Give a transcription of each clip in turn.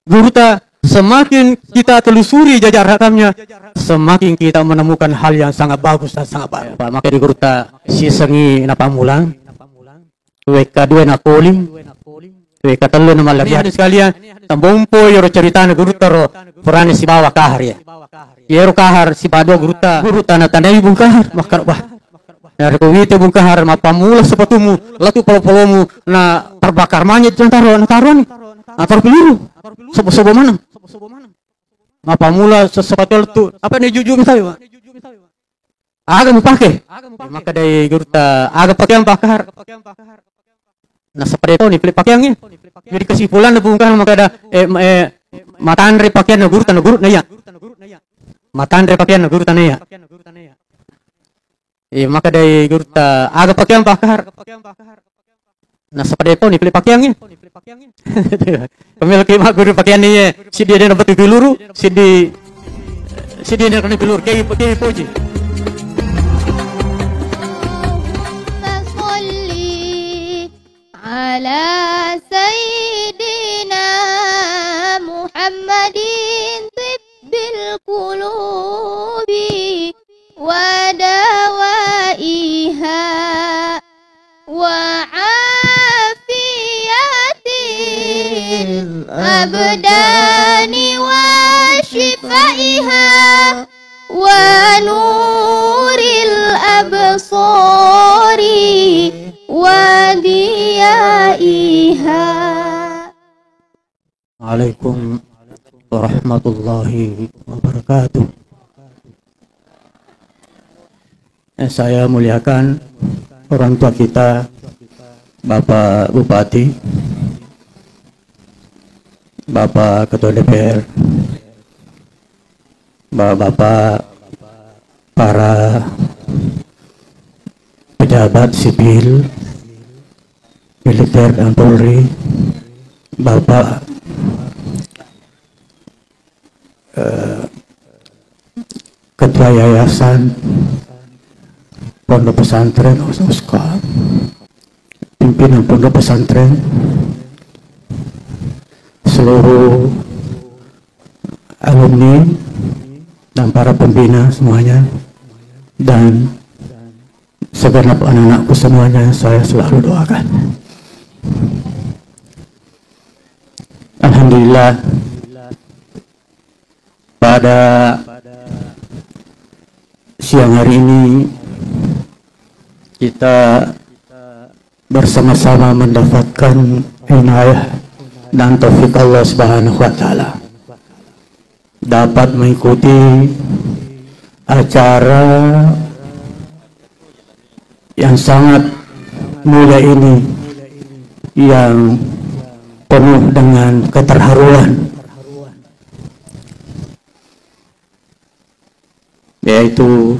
Gurta, semakin kita telusuri jajak rakamnya, semakin kita menemukan hal yang sangat bagus dan sangat baik. Maka di Gurta si sengi napamulang, WK2 napoling, WK3 nama lagi ada sekalian. Tambompo yoro cerita na Gurta ro peran si bawa kahar ya. Yero kahar si bado Gurta na tandai bung kahar makar bah. Dari kewite bung kahar mapamula sepatumu, latu polo-polomu na terbakar manyet jantaro na taruan. Atar peluru. Sobo-sobo mana? Mapamula sepatu itu apa nih jujur misalnya? Agak mau pakai. Maka dari Gurta agak pakaian pakar. Nah seperti itu nih pakaiannya. Jadi kesimpulan bung kahar maka ada matandre pakaian na Gurta na ya. Matandre pakaian na Gurta na ya. Maka dari Gurta agak pakaian pakar. Nah seperti itu nih pakaiannya. Pemilik mak guru pakaian ini si dia dapat peluru, si dia dapat peluru kayak poji. Salli ala sayyidina Muhammadin tibbil qulubi wa dawaiha wa afiyatil abdani wa shifaiha wa nuril absari wa diyaiha. Waalaikumsalam warahmatullahi wabarakatuh. Saya muliakan orang tua kita, Bapak Bupati, Bapak Ketua DPR, Bapak para pejabat sipil, militer dan Polri, Bapak Ketua Yayasan Pondok Pesantren Uskop, pimpinan Pondok Pesantren, seluruh alumni dan para pembina semuanya, dan segenap anak-anakku semuanya saya selalu doakan. Alhamdulillah, pada siang hari ini kita bersama-sama mendapatkan inayah dan taufik Allah Subhanahu wa taala dapat mengikuti acara yang sangat mulia ini yang penuh dengan keterharuan, yaitu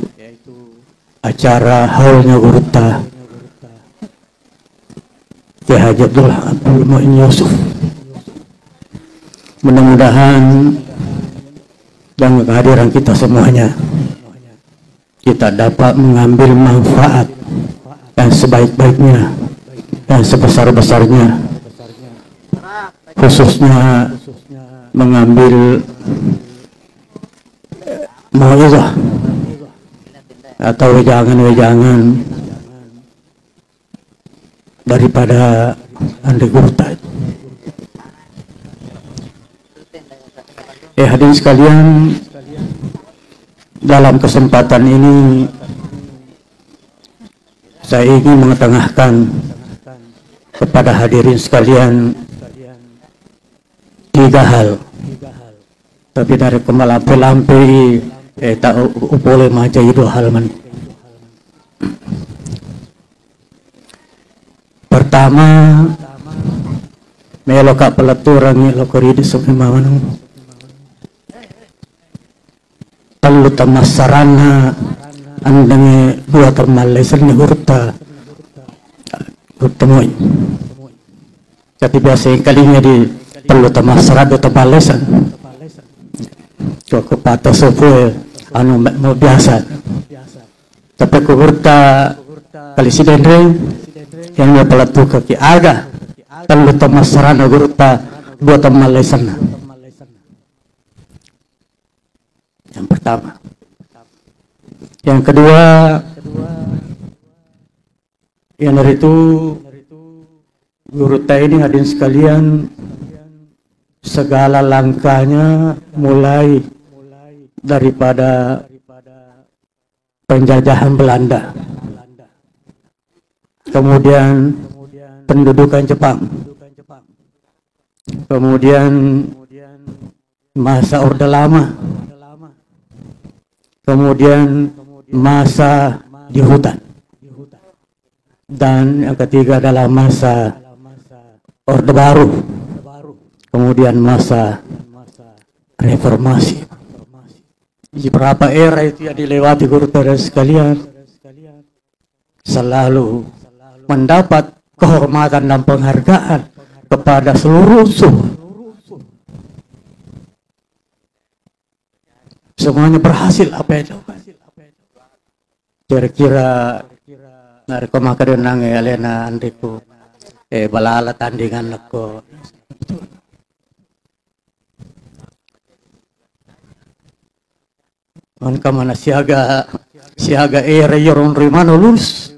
acara haulnya Gurta Ki Haji Abdullah Abdul Mu'in Yusuf. Mudah-mudahan dengan kehadiran kita semuanya kita dapat mengambil manfaat yang sebaik-baiknya dan sebesar-besarnya, khususnya mengambil mau'izah atau wejangan-wejangan daripada Andi Gurta. Hadirin sekalian, dalam kesempatan ini saya ingin mengetengahkan kepada hadirin sekalian 3 hal. Tapi dari kemalampe-lampe tak boleh maca itu hal man. Pertama, meloka pelaturan melokori di sumimawanu. Lalu tamasarana andange dua termalaisan ni Gurta Gurta jadi biasa kalinya di perlu tamasara do termalaisan kok patah sopo anu mau biasa, tapi ku Gurta kali si dendeng yang pelatu kaki aga perlu tamasarana Gurta dua termalaisan Yang pertama. Yang kedua, yang dari itu guru ini hadirin sekalian, segala langkahnya mulai daripada penjajahan Belanda, kemudian pendudukan Jepang, kemudian masa Orde Lama, kemudian masa di hutan, dan yang ketiga adalah masa Orde Baru, kemudian masa reformasi. Di beberapa era itu yang dilewati guru dan sekalian, selalu mendapat kehormatan dan penghargaan kepada seluruh unsur. Semuanya berhasil apa yang dilakukan. Kira-kira dari kemarin nang Elena Andriku balala tandingan aku. Angka mana siaga era yorong rimano lulus.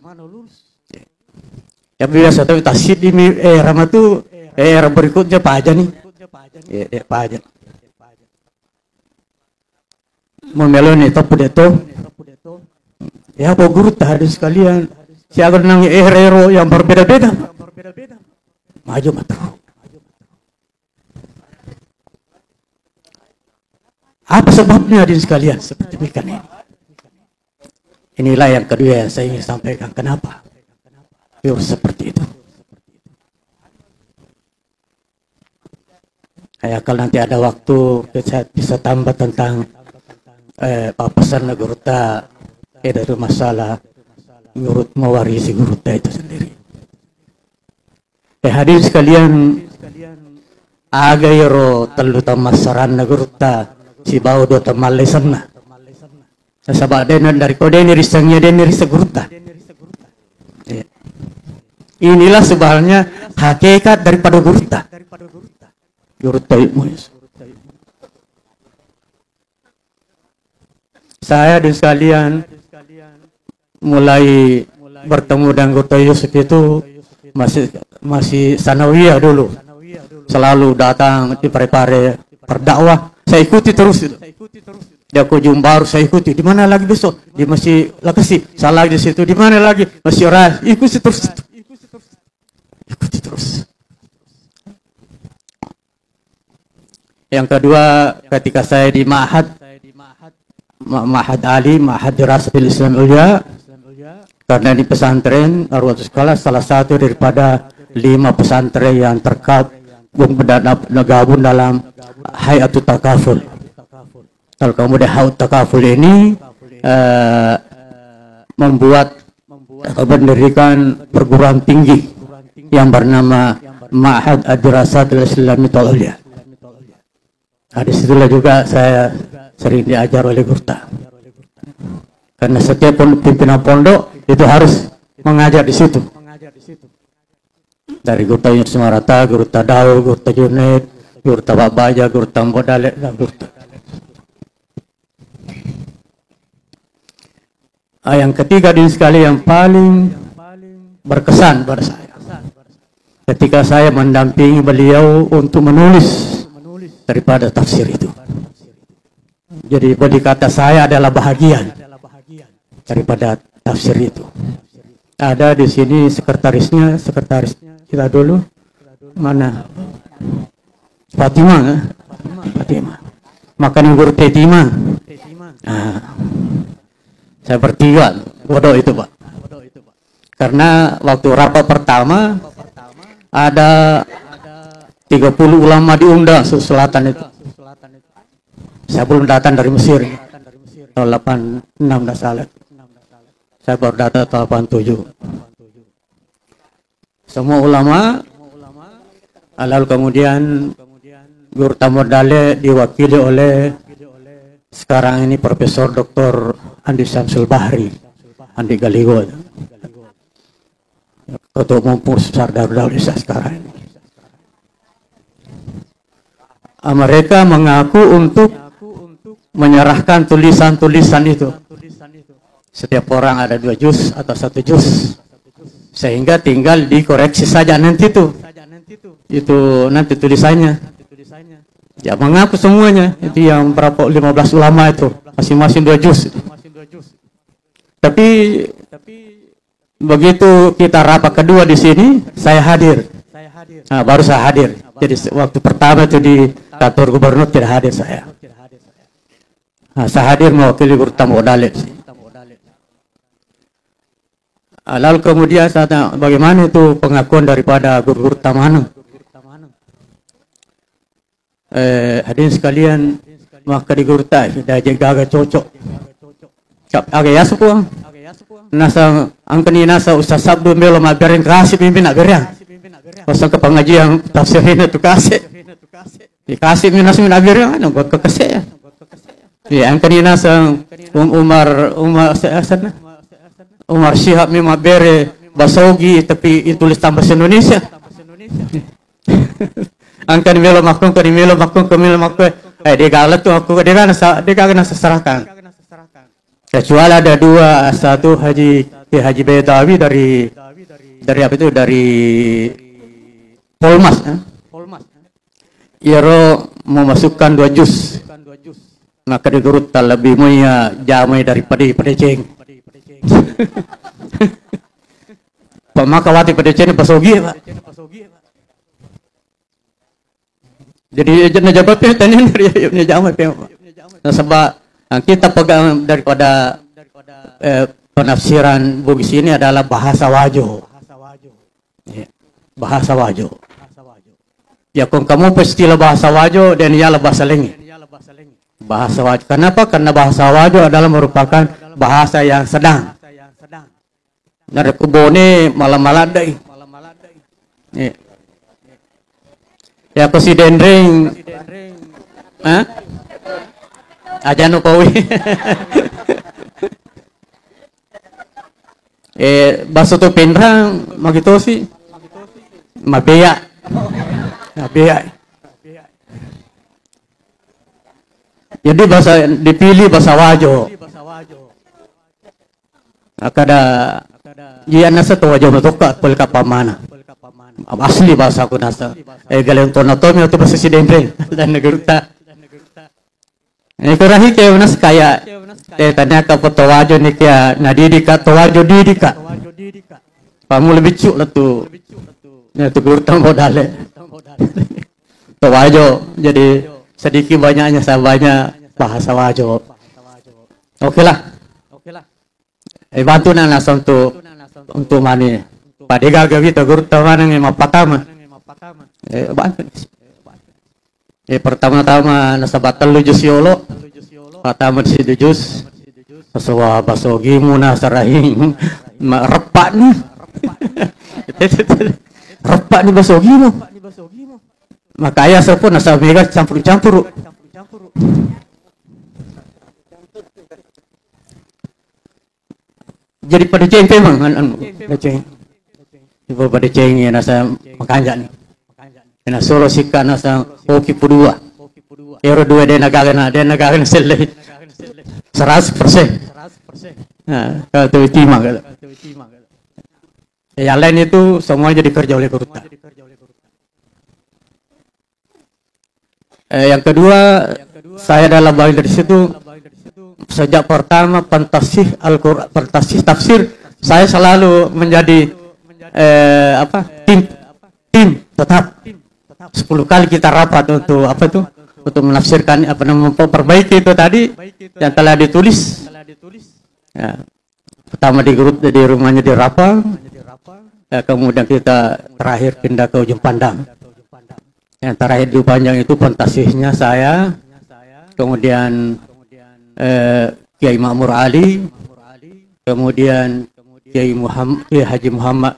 Ya biasa tapi tasid di era itu era berikutnya apa aja nih? Ya apa aja. Memeloni topu deto. Ya kok guru tadi sekalian. Siaga nang era yang berbeda-beda. Maju mata. Apa sebabnya hadirin sekalian seperti ini? Inilah yang kedua yang saya ingin sampaikan. Kenapa? Biar seperti itu. Kalau nanti ada waktu saya bisa tambah tentang papasan guruta dari masalah gurut mewarisi guruta itu sendiri. Hadirin sekalian, agayro telu tamasaran guruta si bau do tamalesan na. Sabak denan dari kode ini risangnya dan risa guruta. Inilah sebenarnya hakikat daripada guruta. Guruta ilmu. Saya dan sekalian mulai bertemu dengan Guruta Yusuf itu masih sanawiyah dulu. Selalu datang di prepare berdakwah. Saya ikuti terus itu. Dia kunjung baru saya ikuti. Di mana lagi besok? Di masih Lakasi. Saya lagi di situ. Di mana lagi? Masih Ras. Ikuti terus. Ikuti terus. Yang kedua, ketika saya di Ma'had Ali, Ma'had Dirasatil Islam Ulia, karena di pesantren Arwah Sekolah salah satu daripada 5 pesantren yang tergabung dalam Hayatul Takaful. Kalau kemudian Hayatul Takaful ini mendirikan perguruan tinggi yang bernama Ma'had Ad-Dirasatil Islami Ulia. Di situlah juga saya sering diajar oleh Gurta. Karena setiap pimpinan pondok itu harus mengajar di situ. Dari Gurta Yunus Marata, Gurta Dau, Gurta Junaid, Gurta Babaja, Gurta Mbodale, dan Gurta. Yang ketiga di sekali yang paling berkesan pada saya. Ketika saya mendampingi beliau untuk menulis daripada tafsir itu. Jadi bagi kata saya adalah bahagian daripada tafsir itu. Ada di sini sekretaris kita dulu. Mana? Fatimah. Makan guru Tetima. Saya bertiga bodoh itu, Pak. Karena waktu rapat pertama ada 30 ulama diundang selatan itu. Saya belum datang dari Mesir. Tahun 86 dah salah. Saya baru datang tahun 87. Semua ulama. Lalu kemudian Guru Tamodale diwakili oleh sekarang ini Profesor Dr. Andi Syamsul Bahri, Andi Galigo. Ketua Umum Pusat Darul Islam sekarang ini. Mereka mengaku untuk menyerahkan tulisan-tulisan itu. Setiap orang ada 2 juz atau 1 juz. Sehingga tinggal dikoreksi saja nanti itu. Itu nanti tulisannya. Ya mengaku semuanya. Itu yang berapa 15 ulama itu. Masing-masing 2 juz. Tapi begitu kita rapat kedua di sini, saya hadir. Nah, baru saya hadir. Jadi waktu pertama itu di kantor gubernur tidak hadir saya. Nah, saya hadir mewakili guru tamu Odale. Lalu kemudian saya tanya, bagaimana itu pengakuan daripada guru-guru Tamanang? Hadirin sekalian, maka di guru tak dah jaga cocok. Agak ya semua. Nasa angkani nasa Ustaz Sabdu melo magaring kasih pimpin agarang. Pasal ke pengajian tafsirin itu kasih. Dikasih minas min agarang ano buat kekasih. Ya angkani nasa Umar Syihab memang bere basogi tapi tulis tambah Indonesia. Angkani melo makung dia galat tu aku dia kan nasa serahkan. Kecuali ada 2, satu Haji Betawi dari apa itu dari Polmas. Iro memasukkan 2 juz. Maka di guru tak lebih mulia jamai daripada ceng. Maka wati pada ceng pasogi Pak. Jadi jawabnya tanya dari jamai Pak. Sebab kita pegang daripada penafsiran bugis ini adalah bahasa wajo. Bahasa wajo. Ya kung kamu istilah bahasa wajo dan ialah bahasa lengi. Bahasa wajo. Kenapa? Karena bahasa wajo adalah merupakan bahasa yang sedang. Dari kubone malam-maladai. Ya presiden ring. Aja no pawi. Baso to penrang magito si mabeya. Jadi bahasa dipilih bahasa wajo. Akada iya nasa to wajo matoka pul kapamana. Asli bahasa ko nasa. Galing tonotomi to bahasa sidempre dan negurta. Kurahi kayo nas kaya tanya ka potowajo ni kaya nadidika towajo didika. Pamu lebih cuk lah tu. Ya tu gurtang modale. Towajo jadi sedikit banyaknya sabanya bahasa wajo. Oke lah. Bantu na nas untuk mani. Padega gawi to gurtang manang mapatama. Bantu. Pertama-tama nasa batal lujus yolo. Pertama di situ jus. Paswa basogi muna sarahing repak nih. Repak nih basogi mo. Maka ayah serpun nasa mega campur-campur. Jadi pada ceng memang ceng. Ibu pada ceng ya nasa makanja nih. Na solo sika nasa oki pudua. Ero 2 dia nagagana sila 100%. Nah, kalau itu timah kalau. Yang lain itu semuanya dikerja oleh Gurta. Yang kedua, saya dalam bagian dari situ sejak pertama pentasih Al-Qur'an, pentasih tafsir, saya selalu menjadi tim tetap 10 kali kita rapat untuk untuk menafsirkan memperbaiki itu tadi yang telah ditulis. Ya. Pertama di grup di rumahnya di Rapang, ya, kemudian kita terakhir pindah ke Ujung Pandang. Yang terakhir di Panjang itu pentasihnya saya, kemudian Kiai Ma'mur Ali, kemudian Kiai Haji Muhammad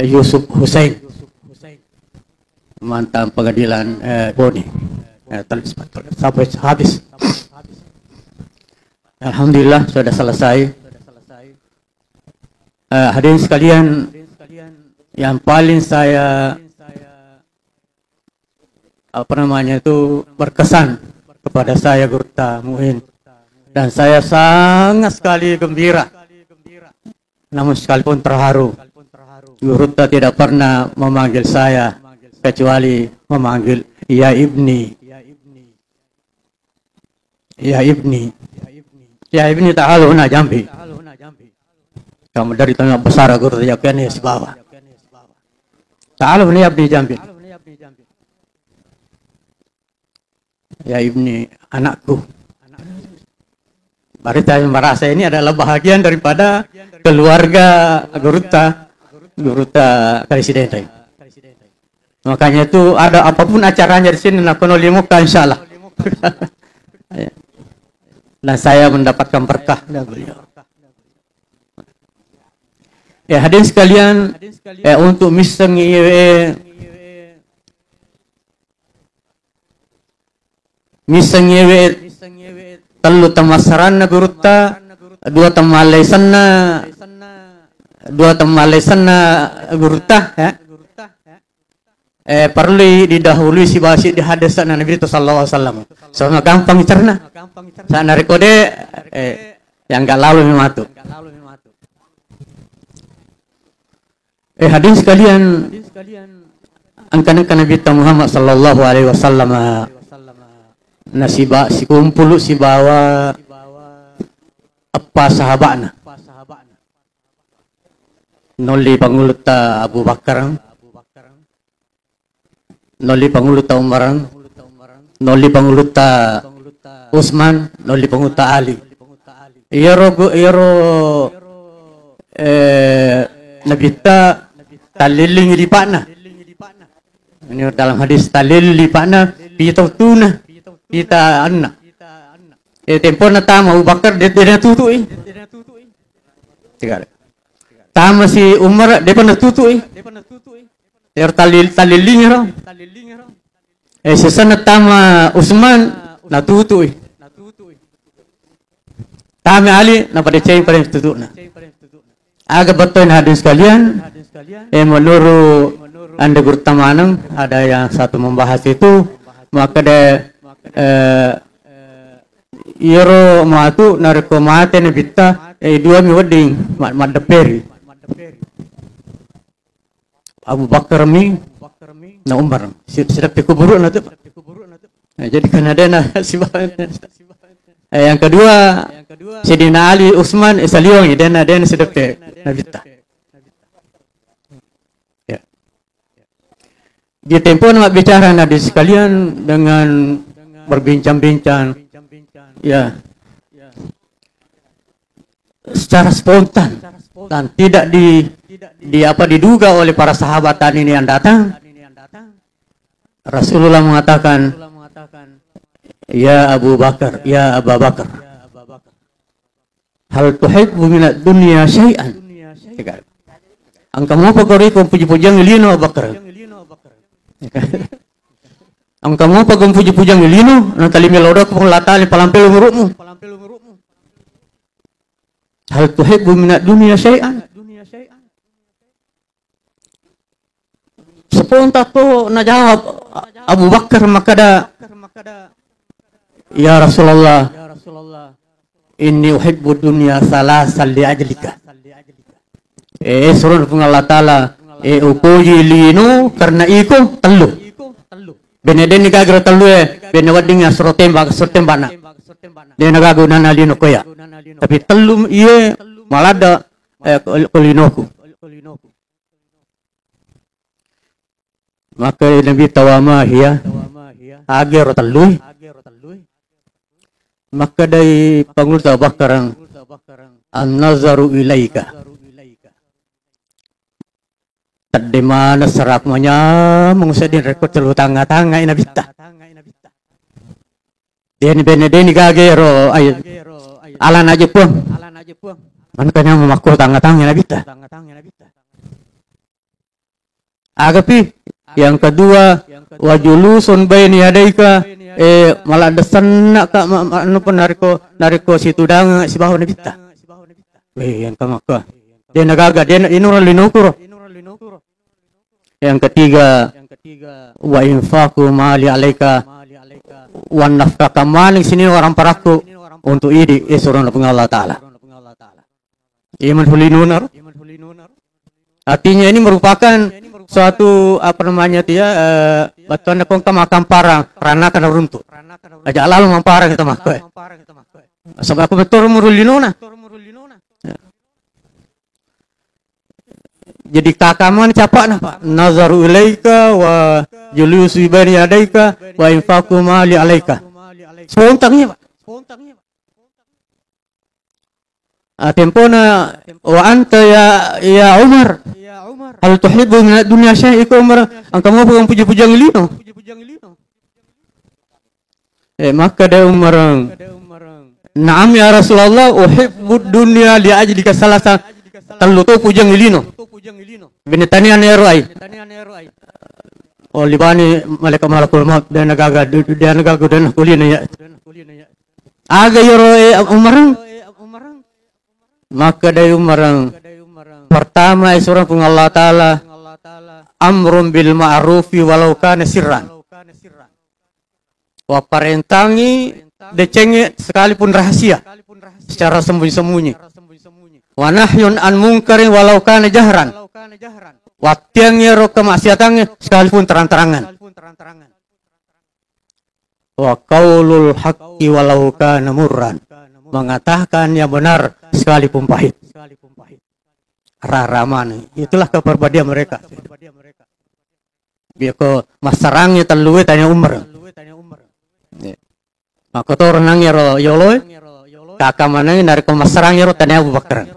Yusuf Hussein, mantan pengadilan Boni. Sampai habis. Alhamdulillah sudah selesai. Hadirin sekalian, yang paling saya berkesan kepada saya Gurta Muin Dan saya sangat sekali gembira. Namun sekalipun terharu. Guru tidak pernah memanggil saya kecuali memanggil ya ibni. Ya ibni. Ya ibni ta'alu huna jambi. Kamu dari tengah besar guru yakin di bawah. Ta'alu huna ibni jambi. Ya ibni, anakku. Barita merasa ini adalah bahagian daripada keluarga Guruta Presiden. Makanya itu ada apapun acaranya di sini nak kono limuka insyaallah. Dan saya mendapatkan berkah dari beliau. Ya hadirin sekalian, untuk miseng telu tamasaran Guruta, dua temalai sana Guruta ya. Perlu didahului si basi di hadasan Nabi itu sallallahu alaihi wasallam. Soalnya gampang cerna. Saya narik kode yang enggak lalu mematu. Hadirin sekalian, angkan Nabi Muhammad sallallahu alaihi wasallam nasiba si kumpul si bawa apa sahabatna. Noli panguluta Abu Bakar, noli panguluta Umar, noli panguluta Utsman, noli panguluta Ali. Iro nabita taliling di pana. Ini dalam hadis taliling di pana kita tuna kita anak. Tempo na tama Abu Bakar dia tutui. Tiga. Tama si Umar dia pernah tutui. Dia taliling ro. Sesana tama Utsman na tutui. Tama Ali na pada cai pada tutuna. Agak betul hadirin sekalian. Menurut Anda Gurtamanang ada yang satu membahas itu, maka iro matu narko mate ne bitta dua mi wedding madaperi Abu Bakar mi na Umar sedap kuburu na tu. Jadi kan ada na si yang kedua Sayyidina Ali Utsman saliong dan sedap na bitta. Ya. Di tempo nak bicara nadi sekalian dengan berbincang-bincang ya secara spontan dan tidak diduga oleh para sahabatan ini yang datang. Rasulullah mengatakan, ya Abu Bakar, ya Abu Bakar, hal tuhibbu minad dunya syai'an. Angka mau pagori kung puji-pujian ilino Abu Bakar. Angka mau pagong puji-pujian ilino nang tali melodo kung latali palampel umurmu. Hal tuhibbu minad dunya syai'an. Spontan to najawab Abu Bakar makada, ya Rasulullah, inni uhibbu dunya salasan li ajlika. Surun pun Allah Ta'ala upuji linu karena iku telu. Beneden ni gagra telu benewading asro tembana. Dia nagagunan alino koya. Tapi telu iye malada kulinoku. Maka Nabi tawama hiya ager telu. Maka dari pangulta bakarang an-nazaru ilaika. Tadi mana serakmanya mengusahin rekod telu tanga-tanga ina bitta. Deni gagero ay alan aja pun. Man kanya memaku tanga-tanga ina bitta. Agapi yang kedua wajulusun baini yadaika malah desan nak ka anu pun nariko situ dang si bahu nabita. Yang kamaka. Dia nagaga dia inura linukuro. Yang ketiga wa infaqu mali alaika wa nafkaka maling sini orang paraku untuk ini seorang Allah Ta'ala. Iman hulinunar. Artinya ini merupakan suatu batuan kong makam parang karena kena runtuh. Aja lalu mamparang kita makai. Sebab aku betul murulinona. Jadi kakaman capak nah Pak. Nazaru ilaika wa julusu ibani adaika wa infaku mali alaika. Spontannya Pak. Tempona wa anta ya Umar. Hal tuhibbu min dunya syai'a Umar. Angka mau bukan puji-pujian ilino. Maka dia Umar. Naam ya Rasulullah uhibbu dunya li ajlika salasa. Taluto pujian ilino. Binitanian eroai. Oh libani malaikat maut dan nagaga dan kulina ya. Aga yoro Umar. Maka dari Umar pertama seorang pun Allah Ta'ala amrun bil ma'rufi walau kana sirran. Wa parentangi decenge sekalipun rahasia secara sembunyi-sembunyi. Wa nahyun an munkarin walau kana jahran. Wa tiangnya ro kemaksiatannya sekalipun terang-terangan. Wa qaulul haqqi walau kana murran. Mengatakan yang benar sekalipun pahit. Raraman. Itulah kepribadian mereka. Biar ke masarangnya terluwe tanya Umar. Maka tu orang nangnya ro yolo. Kakak mana dari ke masarangnya ro tanya Abu Bakar.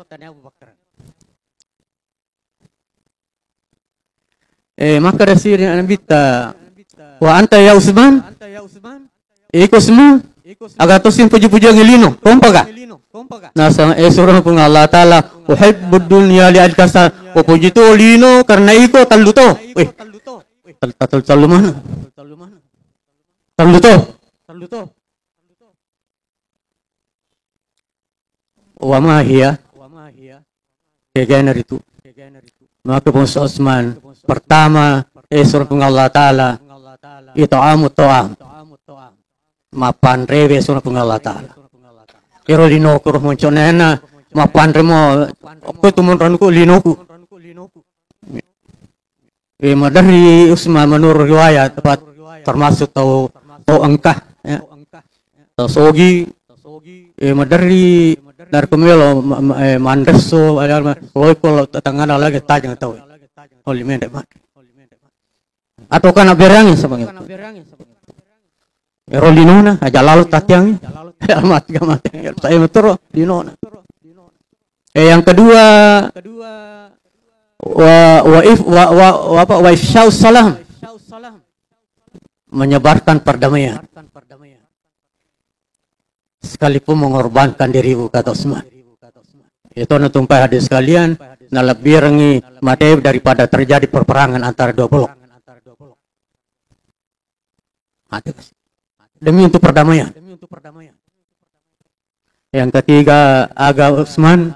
Maka dari sini Nabi ta. Wa anta ya Utsman. Ikut semua. Agar tosin puji-pujian ilino. Kompa ka? Nah, seorang pun Allah Ta'ala uhibbud dunya li adkasa. Puji tu lino karena iko taluto. Talu mana? Taluto. Wa ma hiya? Kegenar itu. Maka pun Utsman pertama seorang pun Allah Ta'ala ita'amu ta'am. Mapan rewe seorang pun Allah Ta'ala. Kero linoku roh monconena mapan remo aku tu monranku linoku. Dari Utsman menurut riwayat tepat termasuk tahu engkah ya. Tahu sogi dari kemelo mandeso kalau tetangga lagi tajang tahu. Oli mende mak. Atau kana berangnya sebangnya. Erolinona aja lalu tatyang mati saya betul linona. Yang kedua wa ifsya'us salam, menyebarkan perdamaian sekalipun mengorbankan diri kata Utsman. Itu nutumpai hadis sekalian na lebih rengi mati daripada terjadi perperangan antara dua blok. Demi untuk perdamaian. Yang ketiga aga Utsman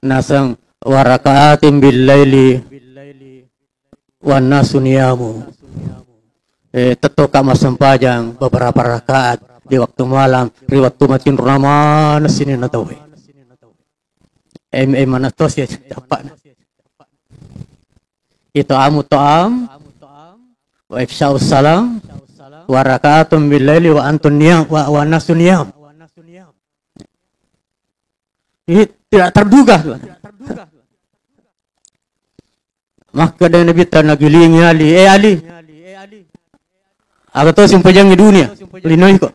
nasang warakaatim bil laili wan nasu niyamu. Tetuka masempajang beberapa rakaat di waktu malam, di waktu makin ramah sini natawe. Mana tos ya dapat. Itu amu ta'am wa ifsya'us salam wa raka'atum bil laili wa antun niyam wa nasun niyam. Ini tidak terduga. Maka dari Nabi Nagiling Ali, Ali. Agak tahu simpajang di dunia. Linoi kok.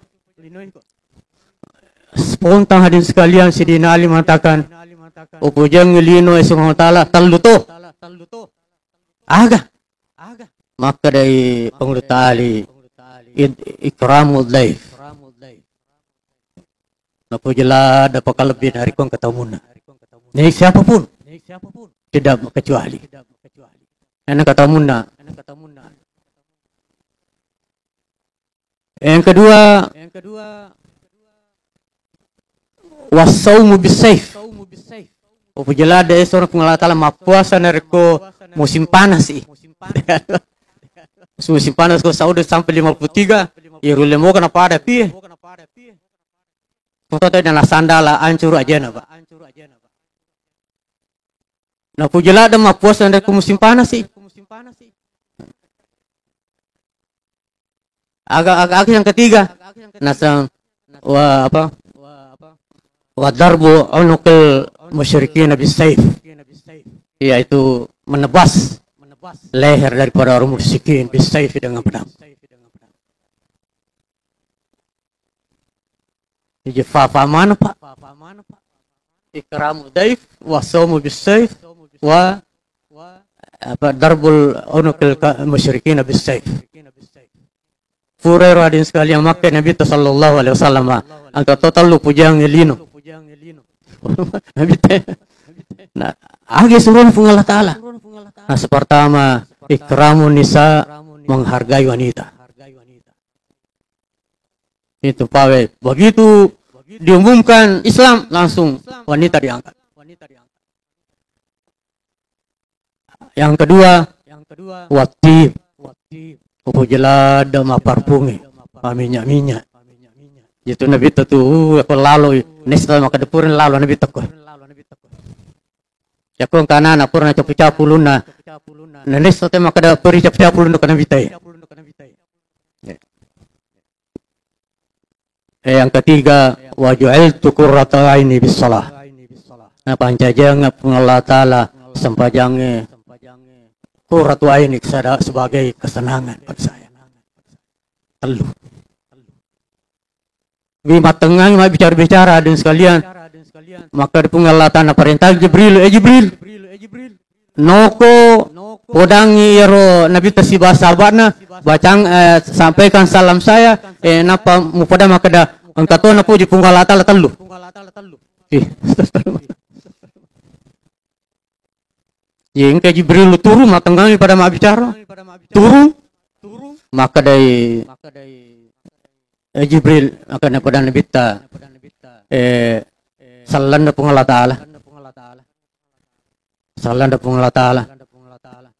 Spontan hadirin sekalian, Sidina Ali mengatakan, upujang lino Subhanahu wa ta'ala taluto. Aga. Maka dari pengulut Ali ikramul daif. Napujala dapat lebih dari kong ketemu. Nih siapapun tidak kecuali. Enak ketemu. Yang kedua wasaumu bisayf. Upujala ada seorang pengalat taala mapuasa nereko musim panas sih. Musim panas ko Saudi sampai 53. Irulemo kenapa ada pi? Foto tadi na sandala ancur aja na ba. Na pujela ada mapuas dari musim panas sih. Agak yang ketiga. Nasang wa darbu unukil musyrikin bisayf. Yaitu menebas leher daripada orang musyrikin bisayf dengan pedang. Jadi fa mana Pak? Ikramu daif wa saumu bisayf wa darbul unukil musyrikin bisayf. Furai radin sekalian maka Nabi sallallahu alaihi wasallam angka total lu pujang elino. Nabi nah, agi suruh Allah Ta'ala. Nah, pertama ikramun nisa, menghargai wanita. Itu pawe. Begitu diumumkan Islam langsung wanita diangkat. Yang kedua watib. Jelada ma parpungi, minyak. Itu Nabi tu aku lalu nesta maka depurin lalu Nabi takut. Ya kong kanan apurna capu-capu luna. Nesta te maka da peri capu-capu luna kana bitai. Yang ketiga wa ju'iltu qurrata aini bis shalah. Nah pancajang Allah Taala sampajange qurratu aini sebagai kesenangan bagi saya. Telu. Bima tengah ma bicara-bicara dan sekalian. Maka dipengalatan perintah Jibril. Noko podangi yaro Nabi tasiba sahabatna bacang sampaikan salam saya napa mu pada maka da angkato na puji pengalatan telu. Yang ke Jibril turun matengah pada ma bicara. Turun maka dari Jibril akan pada Nabi ta salan da Allah Taala. Salan da Allah Taala.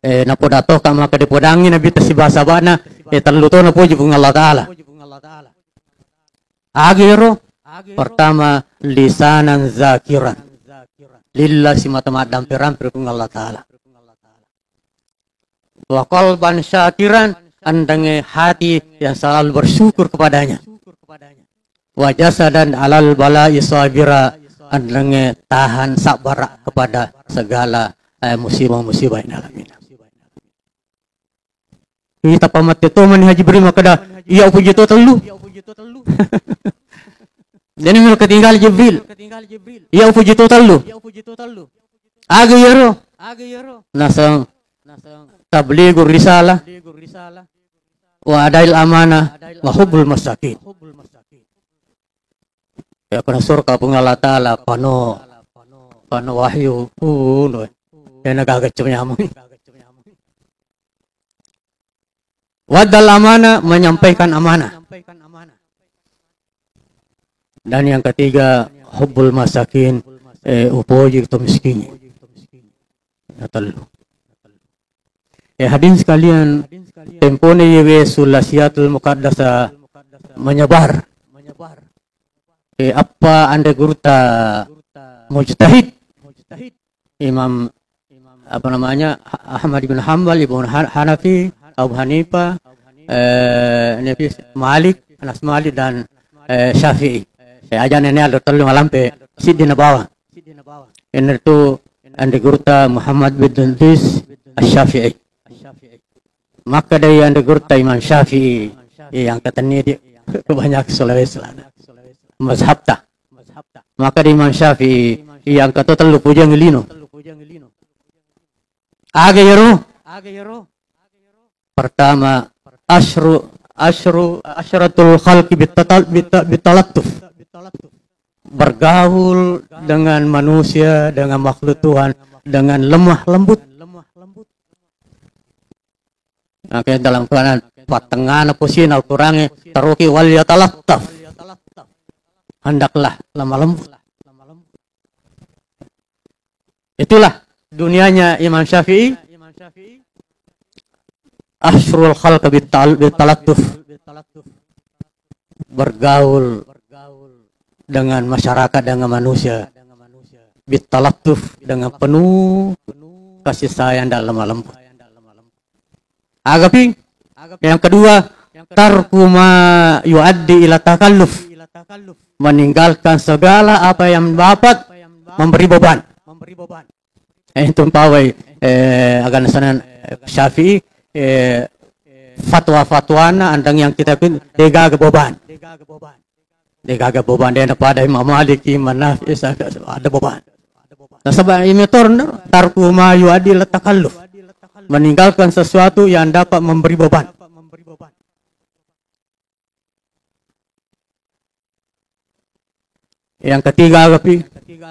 Na podato ka maka di podangi Nabi ta si basa bana telu to na puji Allah Taala. Agiro pertama lisanan zakiran. Lillah si mata dampir-dampir Allah Ta'ala. Wa qalban syakiran, andange hati yang selalu bersyukur kepadanya. Wa jasadan alal bala'i sabira, andange tahan sabar kepada segala musibah-musibah yang alamin. Kita pamat itu man Haji Beri maka dah iya puji to telu. Jadi mil ketinggal Jibril. Iya puji to telu. Aga yero. Nasang tablighur risalah. Wa adail amanah wa hubbul masakin. Ya kana surga Allah Taala pano wahyu. No. Ya nagagacem mo. Wadal amanah, menyampaikan amanah. Dan yang ketiga hubbul masakin, upoji atau miskin. Hadirin sekalian, tempone yewe sulasiatul muqaddasa menyebar. Apa Anda gurta mujtahid Imam apa namanya Ahmad bin Hanbal, Ibnu Hanafi, Abu Hanifah, Malik, Anas Malik dan Syafi'i. Aja nenek ada telu ngalampe Sidi Nabawa. Ini itu Anda gurta Muhammad bin Idris Asy-Syafi'i. Maka dari Anda gurta Imam Syafi'i yang katanya dia banyak Sulawesi Selatan. Mazhabta. Maka di Imam Syafi'i yang kata telu pujang lino. Aga yero. Pertama asyratul khalqi bitalattuf. Bergaul dengan manusia, dengan makhluk Tuhan dengan lemah lembut. Maka dalam keadaan patengan posisi Al-Qur'an taruki wal yatalattaf. Hendaklah lemah lembut. Itulah dunianya Imam Syafi'i. Asyrul khalq bitalattuf. Bergaul dengan masyarakat, dengan manusia. Bitalattuf, dengan penuh kasih sayang dan lemah lembut. Agapi, yang kedua, tarku ma yuaddi ila takalluf, meninggalkan segala apa yang dapat memberi beban. Itu pawai agama sanan Syafi'i, fatwa-fatwana andang yang kita pun degaga beban. Degaga beban dia pada Imam Malik, Imam Nafi, ada beban. Nah, sebab ini tarku ma yuaddi ila takalluf, meninggalkan sesuatu yang dapat memberi beban. Yang ketiga,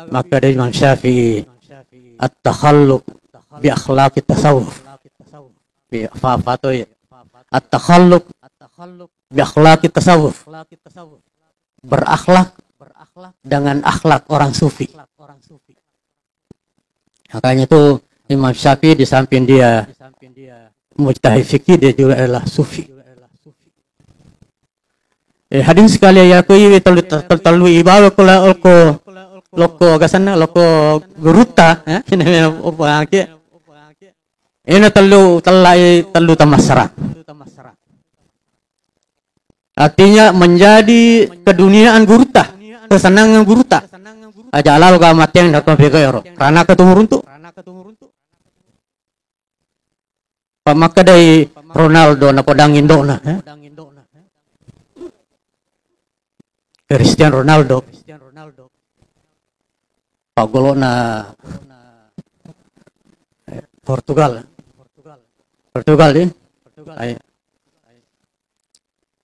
maka dari Imam Syafi'i, at-takhalluq bi akhlaqit tasawuf. At-takhalluq bi akhlaqit tasawuf. Berakhlak dengan akhlak orang sufi. Makanya itu Imam Syafi'i di samping dia mujtahid fikih, dia juga adalah sufi. Hadirin sekalian, ya ko yi terlalu ibawa kula loko gasana loko guruta ini opangke ini terlalu tamasara. Artinya menjadi keduniaan guruta, kesenangan guruta. Aja lalu kamatian datang pegero karena ketumuruntu. Maka dari Ronaldo na podang Indona, Cristiano Ronaldo, pagolo na Portugal din.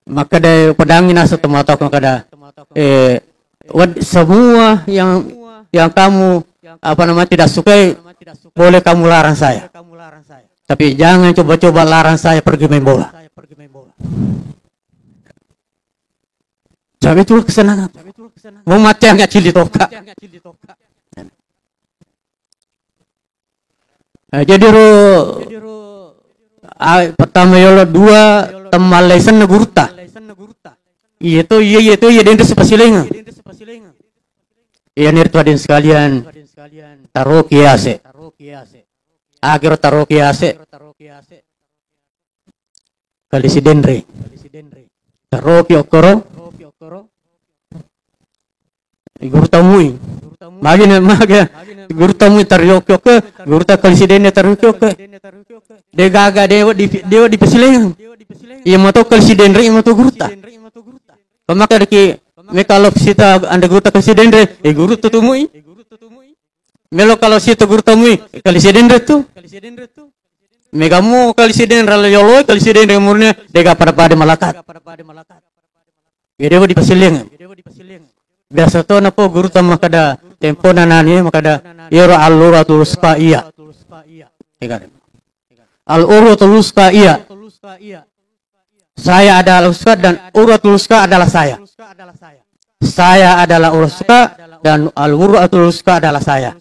Maka dari pedangin asa tomato kada semua yang kamu tidak sukai boleh kamu larang saya. Tapi jangan coba-coba larang saya pergi main bola. Jadi itu kesenangan. Mau mati yang kecil ditoka. Jadi pertama yolo dua temalaisan negurta. Itu dia sepasilengan. Iya nirtu adin sekalian. Taruh kiase. Akhir taruh kiase. Kali si Denre. Taruh kiokoro. Gurta mui. Magina gurta mui taruh kioke. Gurta kali si Denre taruh kioke. Dia gaga dewa di pesilengan. Ia mau kali si Denre, ia mau gurta. Pemaka deki kalau sita anda gurta kali si Denre, guru tutumui. Melo kalau sita gurta mui kali si Denre tu. Megamu kali si Denre yolo kali si Denre murnya dega pada malakat. Dewa di pesilengan. Biasa to na po guru tama kada tempo na nani makada yero aluratul iya. Al-urwatul iya. Saya adalah ustaz dan urwatul adalah saya. Saya adalah urwatul dan al-urwatul adalah saya.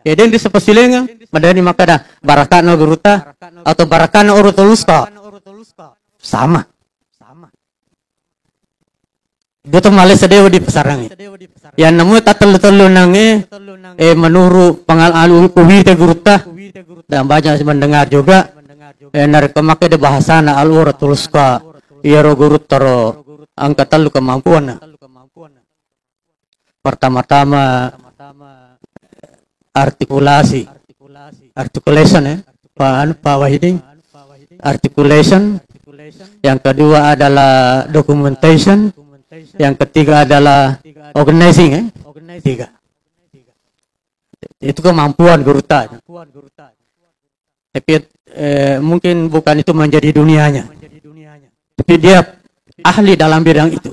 Jadi di sepasilengan madani makada barakana guruta atau barakana urwatul sama. Dito Malaysia dewa di pasarangi. Yang namu tatel-telu nange menurut pengalaman kuwite guruta dan banyak mendengar juga nari kemake de bahasana al-uratul uska iero gurut taro angka telu kemampuan. Pertama-tama artikulasi, articulation Pak Wahidin, articulation. Yang kedua adalah documentation. Yang ketiga adalah organizing. Tiga. Itu kemampuan guruta. Tapi mungkin bukan itu menjadi dunianya. Tapi dia ahli dalam bidang itu.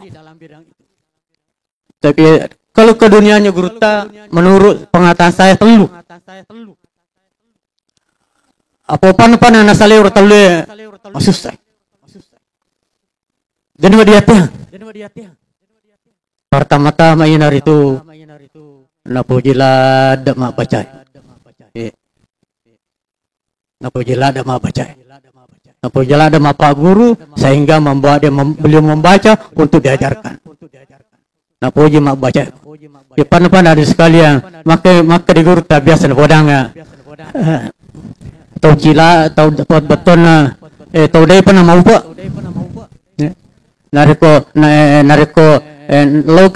Tapi kalau ke dunianya guruta, menurut pengetahuan saya telu. Apa-apa anak saya urut telu susah. Dan dia pertama-tama inar itu napujila mak baca. Napujila mak baca. Napujila mak pak guru sehingga membawa dia beliau membaca untuk diajarkan. Na puji mak baca. Di pan-pan ada sekalian. Maka di guru tak biasa bodanga. Tau cila, tau dapat beton na. Tau day pa na maupa. Nariko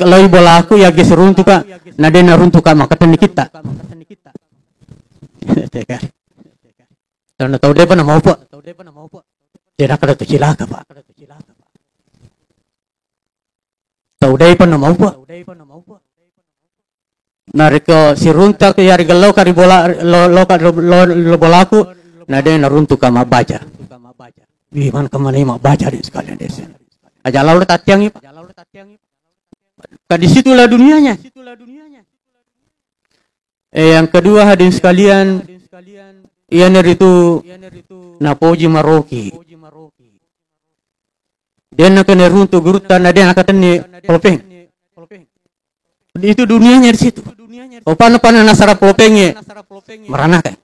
loy bola aku ya geus runtuh ka. Na de na runtuh ka maka tani kita. Tau day pa na maupa. Tidak kada tu cilaka pak. Tau day pa na maupa. Nariko si runta ke yari galau kari bola lo bolaku na de na runtuh ka mabaca. Iman kemana mak baca di sekalian desa. Aja lalu tatiang pak. Di situlah dunianya. Yang kedua hadirin sekalian, ian itu napoji maroki. Dia nak kena runtuh gurutan, dia nak kena polpeng. Itu dunianya di situ. Opan-opan nasara polpengnya merana kan.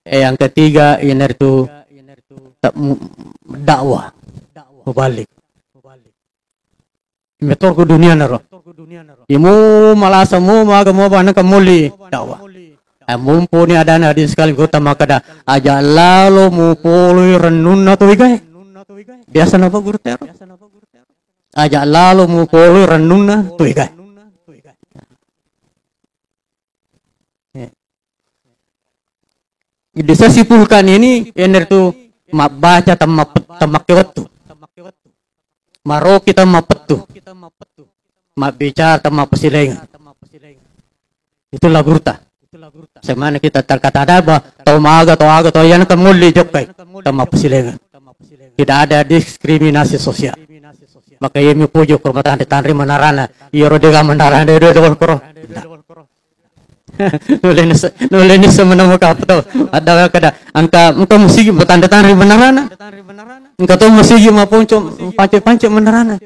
Yang ketiga ian itu dakwah balik. Metor ke dunia naro. Imu malah semua agama bana kamuli dakwah. Mumpuni ada na di sekali kota makada aja lalu mupului renunna tu igai. Biasa napa guru tero? Aja lalu mupului renunna tu igai. Bisa simpulkan ini ener tu mak baca tamak waktu. Maro kita mapetu. Mak bicara tamak pasilengan. Itulah gurta. Semana kita terkata ada bah tau maga tau yang kemuli jokai tamak pasilengan. Tidak ada diskriminasi sosial. Maka ia pujuk kormatan tanri menarana. Ia rodega menarana dia dol koro. Nulenis menemukan apa tau? Ada kada angka engkau musik bertanda tanri menarana. Engkau tu masih ma ponco panci menarana.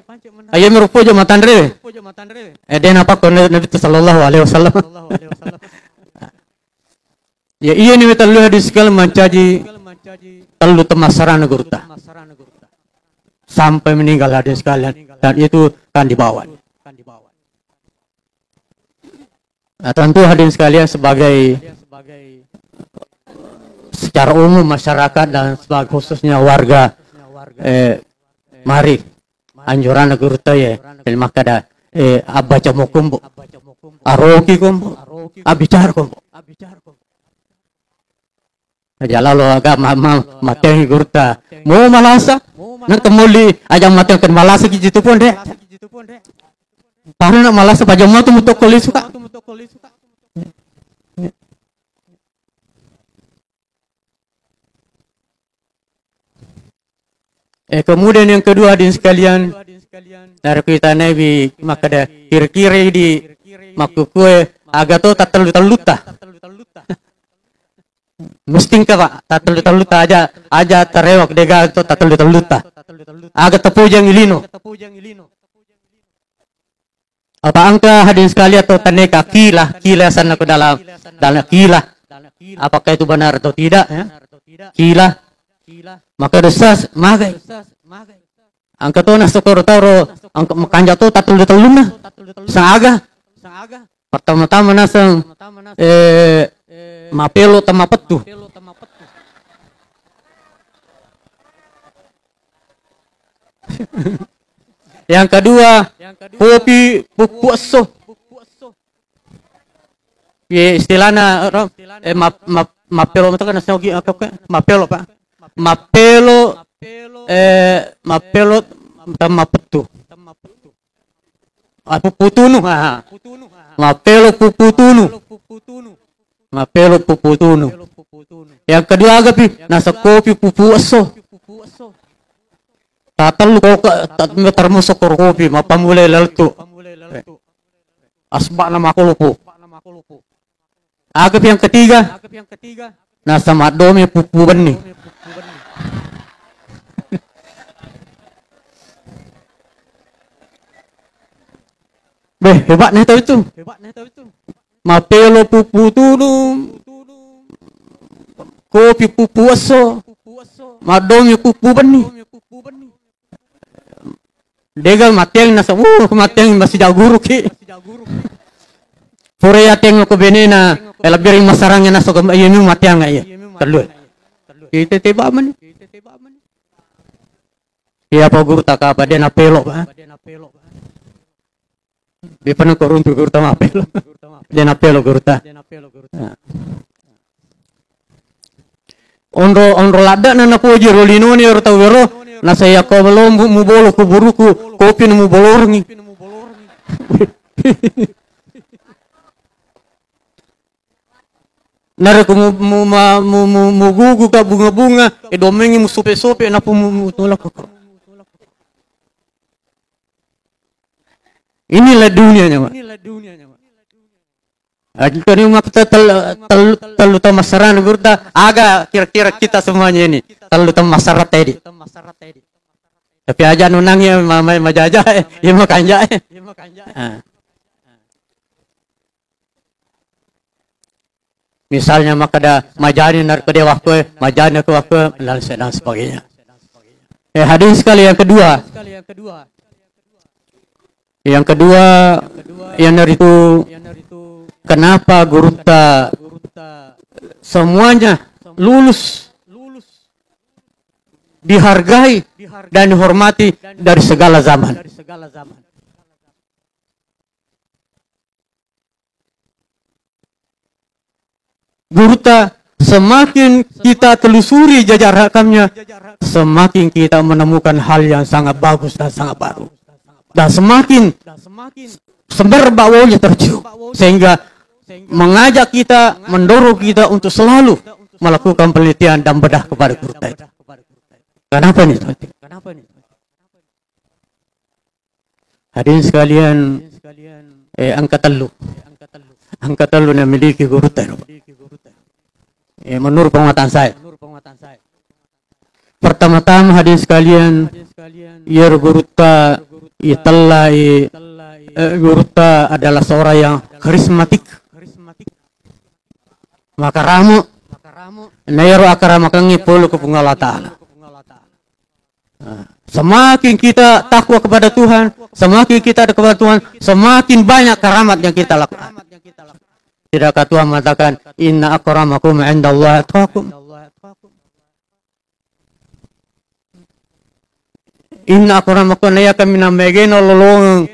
Ayo merupo jo matandre. Dia napa ko Nabi sallallahu alaihi wasallam. Ya iya ni metalu hadis kal mancaji telu temasarana gurta. Sampai meninggal hadis sekalian dan itu kan dibawa. Nah, tentu hadirin sekalian sebagai secara umum masyarakat dan sebagai khususnya warga mari anjuran gurta ya maka ada abaca mokumbo aroki kombo abicar kombo aja lalu agak mateng gurta mau malasa nang kemuli aja mateng kan malasa gitu pun deh karena nak malasa pajama tu mutok koli suka kemudian yang kedua hadirin sekalian dari kita Nabi maka ada kira-kira di makukue agak tu tak terluta mesti ka pak tak terluta aja terewak dega tu tak terluta agak tepujang ilino apa angka hadirin sekalian atau taneka kila sana ke dalam kila apakah itu benar atau tidak ya? Kila maka desas magai angka to na sokor taro angka makanja to tatul na sangaga pertama-tama nasang mapelo tamapetu yang kedua kopi pupuaso ya istilahnya mapelo itu kan nasi mapelo pak mapelo tamapetu puputunu mapelo puputunu yang kedua agapi nasa kopi pupuaso tatal ko termasuk kopi mapamulai laltu asbak nama kulupu agap yang ketiga nasa madomi pupu benih hebat nih tahu itu mapelo pupu tunu kopi pupu aso madomi pupu benih Degal matiang nasa matiang masih jauh guru ki. Pura ya tengok ko benena elabiring masarangnya nasa ko yun matiang ay terlu. Kita tiba man. Iya pa guru tak apa dia napelo ba. Di pernah ko runtuh guru ta mapelo. Dia napelo guru ta. Onro lada na napuji rolino ni ro tawero na saya ko belum mu bolo ku buruku kopi mu bolorngi. Nare ko mu gugu ka bunga-bunga domengi mu sope-sope na pu mu tolak ko. Inilah dunianya, Pak. Jika ni umat kita terlalu tamasaran gurta agak kira-kira kita semuanya ini terlalu tamasarat tadi. Tapi aja nunangnya majajah ya makanja. Misalnya makada majani nar ke waktu majani ke waktu dan sebagainya. Hadis sekali yang kedua. Yang kedua yang dari itu kenapa gurta semuanya lulus, dihargai dan dihormati dari segala zaman. Gurta semakin kita telusuri jejak rakamnya, semakin kita menemukan hal yang sangat bagus dan sangat baru. Dan semakin sumber bawahnya tercium sehingga mengajak kita, mendorong kita untuk selalu melakukan penelitian dan bedah kepada gurta itu. Kenapa nih? Hadirin sekalian, angka telu yang memiliki gurta. Menurut pengamatan saya, pertama-tama hadirin sekalian, ya gurta gurta adalah seorang yang karismatik. Maka ramu nayro akara makangi polo ke Allah Ta'ala. Semakin kita takwa kepada Tuhan, semakin kita dekat kepada Tuhan, semakin banyak karamat yang kita lakukan. Tidakkah Tuhan mengatakan inna akramakum 'indallahi atqakum? Inna akramakum ya kami nambahin lolong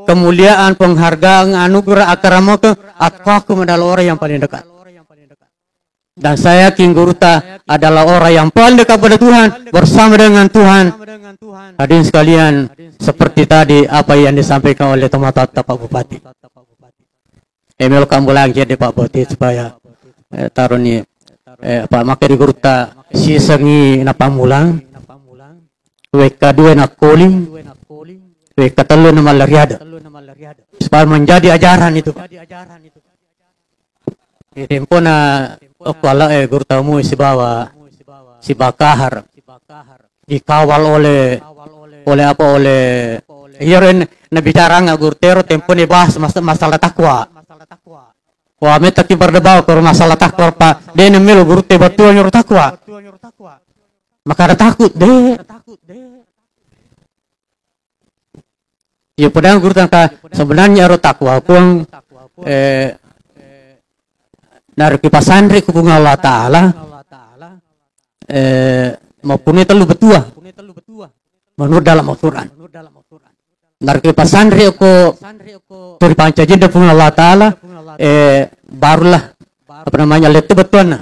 kemuliaan, penghargaan, anugerah akramakum atqakum adalah orang yang paling dekat. Dan saya yakin gurta adalah orang yang paling dekat pada Tuhan, bersama dengan Tuhan. Hadirin sekalian, seperti tadi apa yang disampaikan oleh teman-teman Pak Bupati. Emil kamu lagi di Pak Bupati supaya taruh ni Pak Makeri gurta si sengi napamulang. Weka dua nak calling, weka telu nama lariada, supaya menjadi ajaran itu. Tempo na okala gurtamu si bawa si bakahar dikawal oleh iren na bicara nga gurtero tempo ni bahas masalah takwa. Wah meta ki berdebat kalau masalah takwa pa den melo gurte batu nyor takwa. Maka ada takut deh. Ya padahal guru tangka sebenarnya ro takwa pun dari kipasandri ku Allah Ta'ala maupun itu lu betua menurut dalam Al-Quran. Dari kipasandri ku dari pancajin dari Allah Ta'ala barulah apa namanya letu betuan.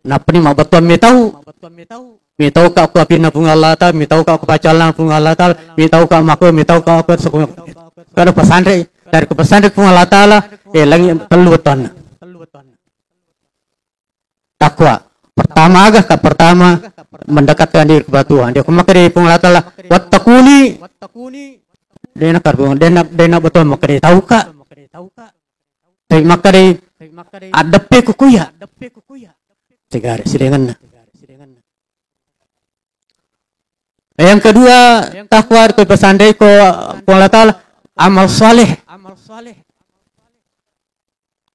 Nah ini mau betuan mitau ka aku apin na Allah Ta'ala, mitau ka aku pacalan Allah Ta'ala, mitau ka aku sekumang. Kalau pesantren dari pesantren Allah Ta'ala, lagi telu betuan. Takwa. Pertama mendekatkan diri kepada Tuhan. Dia maka dari Allah Ta'ala, wattaquni. Dia nak karbon, dia nak betul maka dia tahu kak. Tapi maka dia adape kukuya. Segar sidengan. Yang kedua, takwa ke pesandai ko Allah Ta'ala amal saleh.